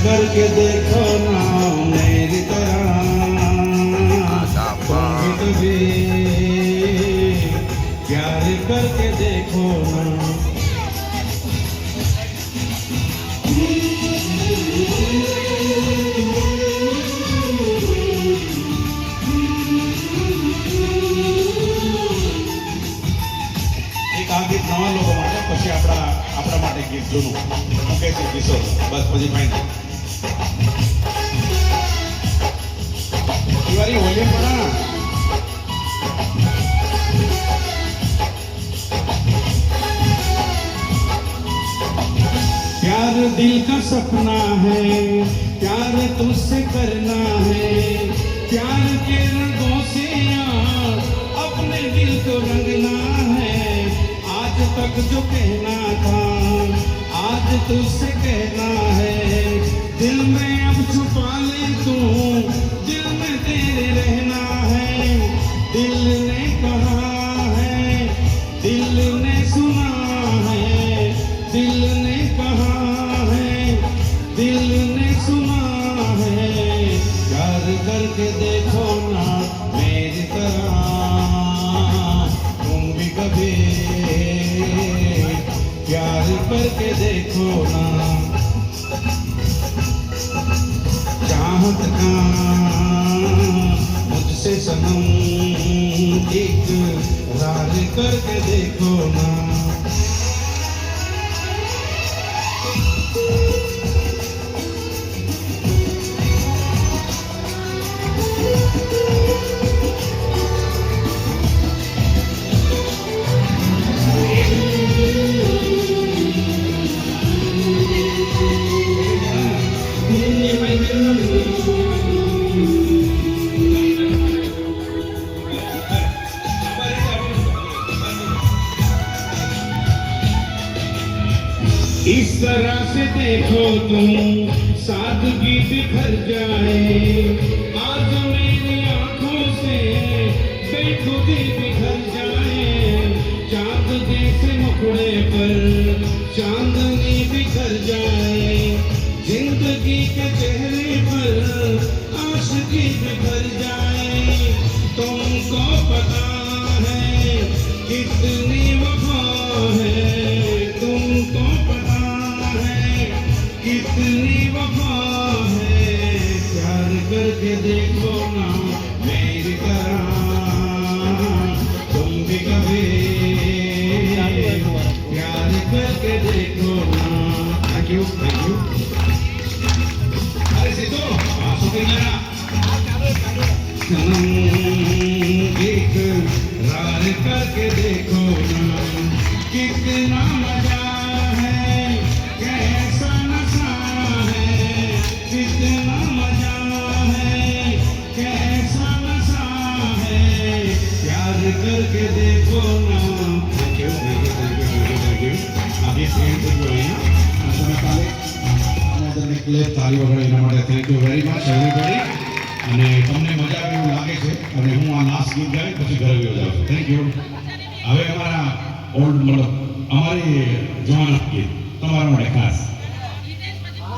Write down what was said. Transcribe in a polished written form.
करके देखो ना मेरी तरह, कभी प्यार करके देखो ना। एक आ गीत नवा लोगों માટે પછી આપણા માટે ગીત જૂનું મૂકે છે કિશોર, બસ પછી ફાઇનલ દિવાળી હોલી પડા। प्यार दिल का सपना है, प्यार तुझसे करना है, प्यार के रंगों से यार अपने दिल को रंगना है। आज तक जो कहना था आज तुझसे कहना है, दिल में अब छुपा ले तू, दिल में तेरे रहना है। दिल ने कहा है, दिल ने सुना है, दिल ने कहा है, दिल ने सुना है। प्यार करके देखो ना मेरी तरह, तुम भी कभी प्यार करके देखो ना। चाहत का मुझसे सनम इकरार करके देखो ना। इस तरह से देखो तुम सादगी बिखर जाए, आज मेरी आंखों से बेखुदी बिखर जाए। चांद जैसे मुखड़े पर चांदनी बिखर जाए, जिंदगी के चेहरे पर आशिकी बिखर जाए। तुमको पता है कितनी वफा है, तुमको पता है कितनी वफा है। प्यार करके देखो ना मेरी तरह, तुम भी कभी प्यार करके देखो ना। Thank you thank you. अरे सीधो शुक्रिया। इकरार करके देखो ना, कितना मजा है, कैसा नशा है, कितना मजा है, कैसा नशा है। प्यार करके देखो ना। Thank you thank you thank you thank you. आगे फ्रेंड जो है ना તમે કાલે આને ક્લેપ તાળી વગાડી એના માટે thank you very much everybody. અને તમને મજા આવે એવું લાગે છે અને હું આ લાસ્ટ ગીત ગાઈ પછી ઘરે ગયો જાઉં છું। Thank you. હવે અમારા ઓલ્ડ મતલબ અમારી જવાન ગીત તમારા માટે ખાસ